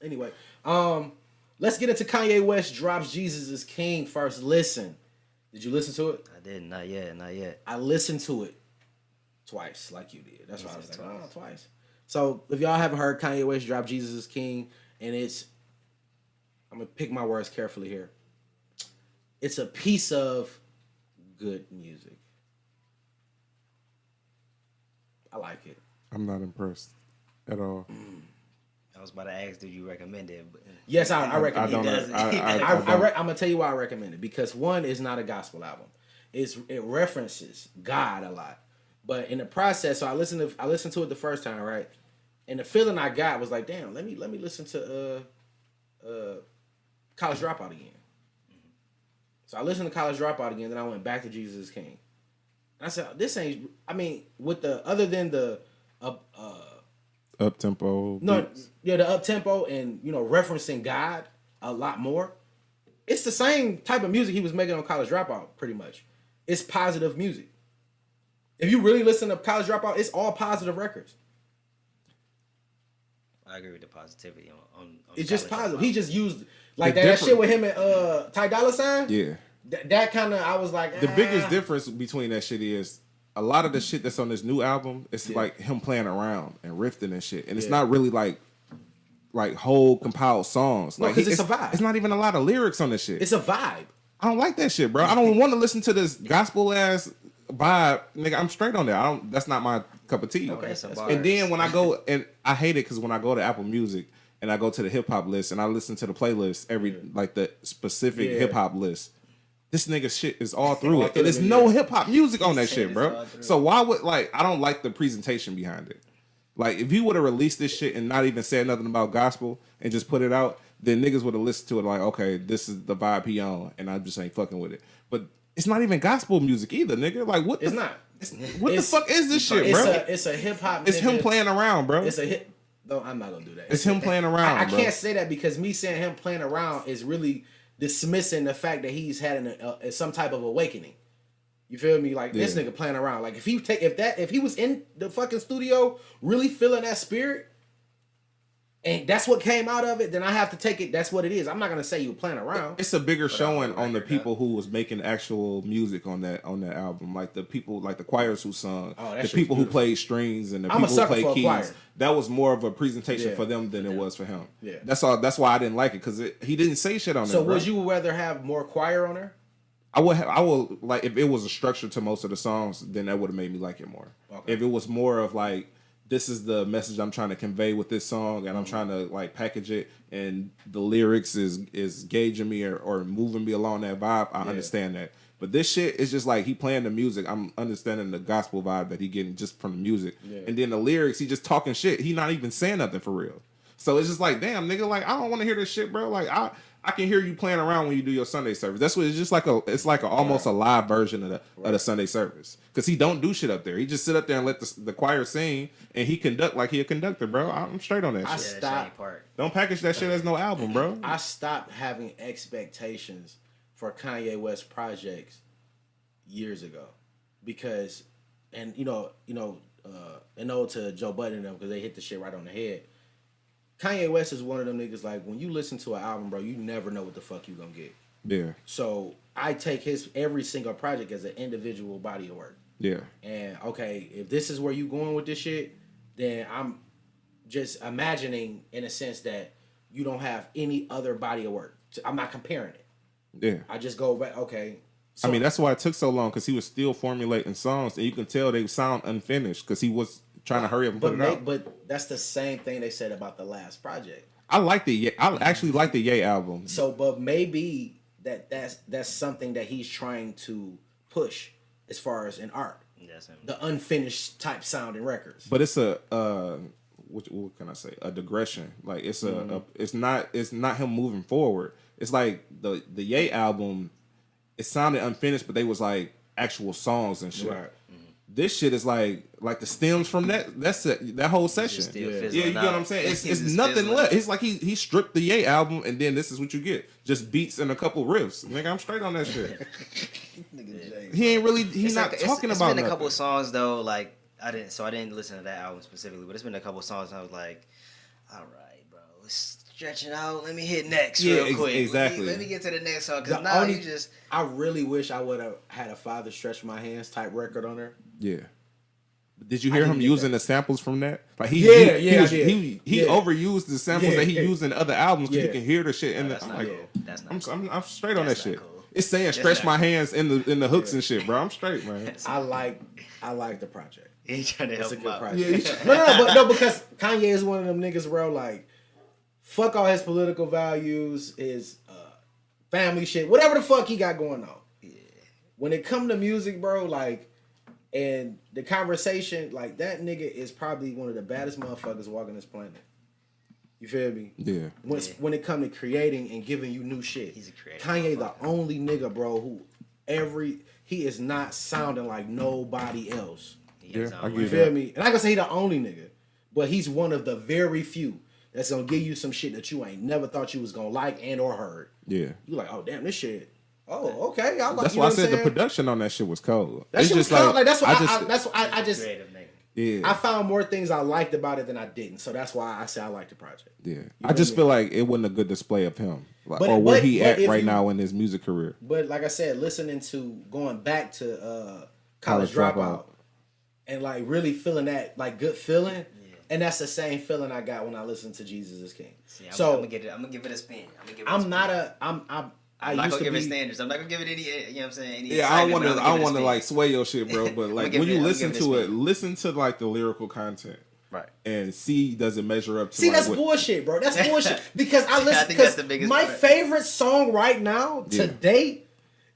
Anyway, let's get into Kanye West drops Jesus is King first. Listen. Did you listen to it? I didn't. Not yet. I listened to it twice, like you did. That's why I was like, twice. So if y'all haven't heard, Kanye West dropped Jesus is King, and I'm gonna pick my words carefully here. It's a piece of good music. I like it. I'm not impressed at all. I was about to ask, did you recommend it? But Yes, I recommend it. I'm I'm gonna tell you why I recommend it, because one, is not a gospel album. It references God a lot, but in the process, so I listened to it the first time, right? And the feeling I got was like, damn, let me listen to College Dropout again. So I listened to College Dropout again, then I went back to Jesus is King. And I said, this ain't. I mean, other than the up tempo. the up tempo and referencing God a lot more. It's the same type of music he was making on College Dropout, pretty much. It's positive music. If you really listen to College Dropout, it's all positive records. I agree with the positivity on It's just positive. Dropout. He just used that shit with him and Ty Dolla $ign. Yeah. That kind of, I was like, The biggest difference between that shit is a lot of the shit that's on this new album, it's like him playing around and riffing and shit. And it's not really like whole compiled songs. No, like because it's a vibe. It's not even a lot of lyrics on this shit. It's a vibe. I don't like that shit, bro. I don't want to listen to this gospel ass vibe. Nigga, I'm straight on that. That's not my cup of tea. Okay. And then when I go, and I hate it because when I go to Apple Music and I go to the hip hop list and I listen to the playlist, like the specific hip hop list, this nigga shit is all through it. And there's no hip hop music on that shit, bro. So why would, I don't like the presentation behind it. Like, if you would have released this shit and not even said nothing about gospel and just put it out, then niggas would have listened to it like, okay, this is the vibe he on, and I just ain't fucking with it. But it's not even gospel music either, nigga. Like, what? It's not. What the fuck is this shit, bro? It's a hip hop. It's him playing around, bro. It's a hit. No, I'm not gonna do that. It's him playing around. I bro. can't say that because me saying him playing around is really dismissing the fact that he's had some type of awakening. You feel me? Like this nigga playing around. Like if he was in the fucking studio really feeling that spirit, and that's what came out of it, then I have to take it. That's what it is. I'm not gonna say you were playing around. It's a bigger showing on the people who was making actual music on that album, like the people, like the choirs who sung, the people who played strings, and the people who played keys. That was more of a presentation for them than it was for him. Yeah, that's all. That's why I didn't like it, because he didn't say shit on there. So would you rather have more choir on there? I would like, if it was a structure to most of the songs, then that would have made me like it more. Okay. If it was more of like, this is the message I'm trying to convey with this song, and I'm trying to like package it, and the lyrics is gauging me or moving me along that vibe, I understand that. But this shit is just like he playing the music. I'm understanding the gospel vibe that he getting just from the music, and then the lyrics, he just talking shit. He not even saying nothing for real. So it's just like, damn, nigga, like I don't want to hear this shit, bro. Like I can hear you playing around when you do your Sunday service. That's what it's just like. It's like almost a live version of the Sunday service, because he don't do shit up there. He just sit up there and let the choir sing, and he conduct like he a conductor, bro. I'm straight on that shit. Don't package that shit as no album, bro. I stopped having expectations for Kanye West projects years ago, because, and an ode to Joe Budden and them, because they hit the shit right on the head. Kanye West is one of them niggas, like, when you listen to an album, bro, you never know what the fuck you gonna get. Yeah. So I take his every single project as an individual body of work. Yeah. And okay, if this is where you going with this shit, then I'm just imagining, in a sense, that you don't have any other body of work. I'm not comparing it. Yeah. I just go back, okay. So, I mean, that's why it took so long, because he was still formulating songs, and you can tell they sound unfinished because he was trying to hurry up and put it out. But that's the same thing they said about the last project. I actually like the Ye album. So, but maybe that's something that he's trying to push as far as in art. Yes, the unfinished type sounding records. But it's a what can I say? A digression. Like it's it's not him moving forward. It's like the Ye album. It sounded unfinished, but they was like actual songs and shit. Right. This shit is like the stems from that whole session. You get what I'm saying? It's nothing left. It's like he stripped the Ye album, and then this is what you get: just beats and a couple riffs. Nigga, I'm straight on that shit. He ain't really. He's not talking about. It's been a couple of songs though. Like I didn't listen to that album specifically, but it's been a couple of songs. And I was like, all right, bro, it's stretching out. Let me hit next Yeah, real quick. exactly. Let me get to the next song because now you just. I really wish I would have had a Father Stretch My Hands type record on there. Yeah. Did you hear him using the samples from that? Like he overused the samples that he used in other albums because you can hear the shit in the. I'm straight on that shit. Cool. It's saying "stretch my hands" in the hooks and shit, bro. I'm straight, man. I like the project. He's trying to help him out. Yeah, no, because Kanye is one of them niggas, bro. Like, fuck all his political values, his family shit, whatever the fuck he got going on. Yeah. When it come to music, bro, like, and the conversation, like, that nigga is probably one of the baddest motherfuckers walking this planet. You feel me? Yeah. When it come to creating and giving you new shit, he's a creator. Kanye, the only nigga, bro, who he is not sounding like nobody else. Yeah, I get you feel me? And I can say he the only nigga, but he's one of the very few that's gonna give you some shit that you ain't never thought you was gonna like and or heard. Yeah. You like, oh damn, this shit. Oh, okay. I like. That's why I said the production on that shit was cold. That shit was cold. Like that's why I just. Creative nigga. Yeah. I found more things I liked about it than I didn't, so that's why I say I like the project. Yeah, I just feel like it wasn't a good display of him, like, or where he at right now in his music career. But like I said, listening to going back to College Dropout and like really feeling that like good feeling, and that's the same feeling I got when I listened to Jesus is King. See, I'm gonna give it a spin. I'm not gonna give it standards. I'm not gonna give it any. You know what I'm saying? I don't want to like sway your shit, bro. But like when you listen to it, listen to like the lyrical content, right? And see does it measure up to? See, that's bullshit, bro. That's bullshit because I listen. Because my favorite song right now to date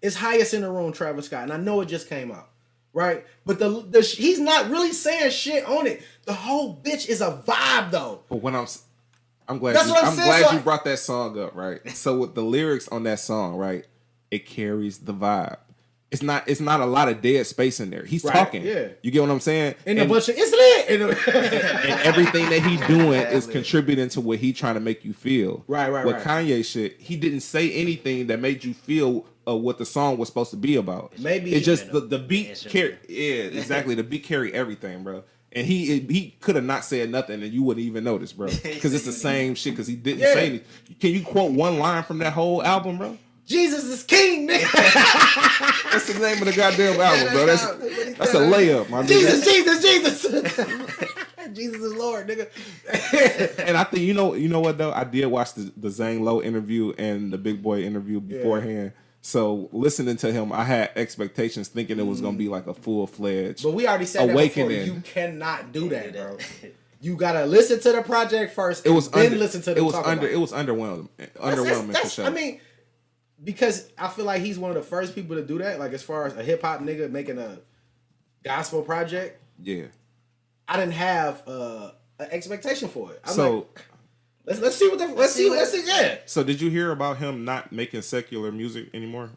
is "Highest in the Room," Travis Scott, and I know it just came out, right? But he's not really saying shit on it. The whole bitch is a vibe though. But when I'm glad you brought that song up, right? So with the lyrics on that song, right, it carries the vibe. It's not a lot of dead space in there. He's talking. Yeah. You get what I'm saying? And a bunch of it's lit. And everything that he doing is contributing to what he trying to make you feel. Right. With Kanye shit, he didn't say anything that made you feel what the song was supposed to be about. Maybe it's just the beat carry. Yeah, exactly. The beat carry everything, bro. And he could have not said nothing and you wouldn't even notice, bro. Because it's the same shit because he didn't say anything. Can you quote one line from that whole album, bro? Jesus is king, nigga. That's the name of the goddamn album, bro. That's a layup, my nigga. Jesus. Jesus is Lord, nigga. And I think you know what though? I did watch the Zane Lowe interview and the Big Boy interview beforehand. So listening to him, I had expectations, thinking it was gonna be like a full-fledged. But we already said awakening. That before. You cannot do that, bro. You gotta listen to the project first. It was listen to the. It was underwhelming. Underwhelming for sure. I mean, because I feel like he's one of the first people to do that. Like as far as a hip hop nigga making a gospel project. Yeah. I didn't have an expectation for it. Let's see. Yeah. So did you hear about him not making secular music anymore?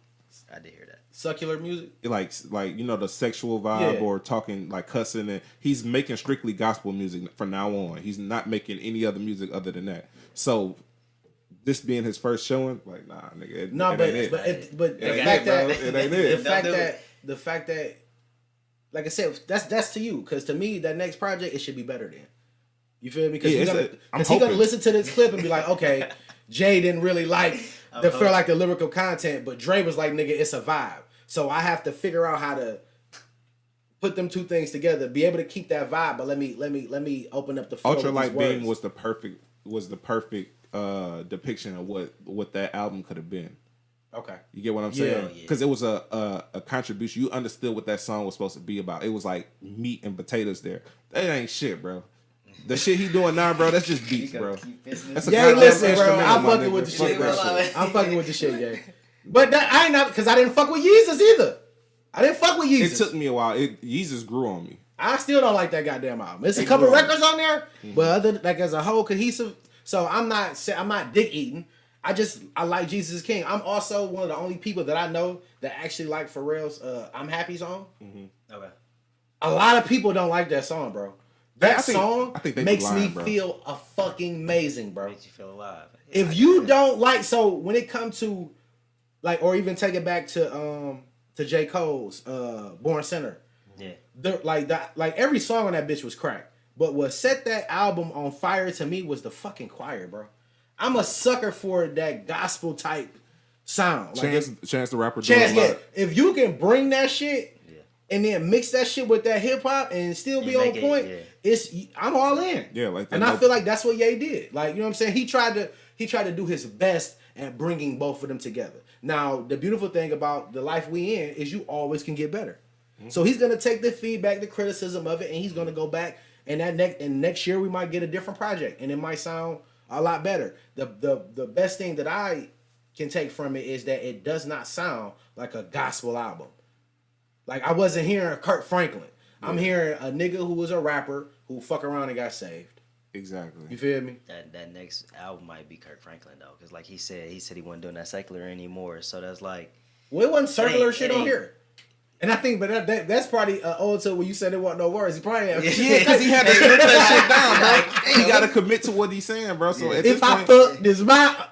I did hear that. Secular music? Like the sexual vibe or talking like cussing, and he's making strictly gospel music from now on. He's not making any other music other than that. So this being his first showing, like nigga. The fact that like I said, that's to you, because to me that next project it should be better than. You feel me? Because he's gonna listen to this clip and be like, okay, Jay didn't really feel like the lyrical content, but Dre was like, nigga, it's a vibe. So I have to figure out how to put them two things together, be able to keep that vibe, but let me open up the flow. Ultralight Beam was the perfect depiction of what that album could have been. Okay. You get what I'm saying? Because it was a contribution. You understood what that song was supposed to be about. It was like meat and potatoes there. That ain't shit, bro. The shit he doing now, bro, that's just beats, bro. That's listen, bro. I'm fucking with the shit, bro. I'm fucking with the shit, yeah. But I ain't not because I didn't fuck with Yeezus either. I didn't fuck with Yeezus. It took me a while. Yeezus grew on me. I still don't like that goddamn album. There's a couple records on there, but other as a whole cohesive. So I'm not dick eating. I like Jesus is King. I'm also one of the only people that I know that actually like Pharrell's I'm Happy song. Mm-hmm. Okay. A lot of people don't like that song, bro. That song makes me feel a fucking amazing, bro. Makes you feel alive. If you don't like, so when it comes to like, or even take it back to J. Cole's Born Sinner. Yeah. Like every song on that bitch was crack. But what set that album on fire to me was the fucking choir, bro. I'm a sucker for that gospel type sound. Chance the Rapper. Chance, yeah. If you can bring that shit and then mix that shit with that hip hop and still be on point, I'm all in. Yeah, like that. And I feel like that's what Ye did. Like, you know what I'm saying? He tried to do his best at bringing both of them together. Now, the beautiful thing about the life we in is you always can get better. Mm-hmm. So he's gonna take the feedback, the criticism of it, and he's gonna go back and next year we might get a different project and it might sound a lot better. The best thing that I can take from it is that it does not sound like a gospel album. Like, I wasn't hearing Kirk Franklin. Yeah. I'm hearing a nigga who was a rapper who fuck around and got saved. Exactly. You feel me? That next album might be Kirk Franklin though, because like he said he wasn't doing that secular anymore. So that's like, well, it wasn't circular shit on here. And I think, but that's probably owed to when you said there wasn't no words. He probably had, because he had to script that shit down, bro. He got to commit to what he's saying, bro. So at if this I point, fuck this mouth,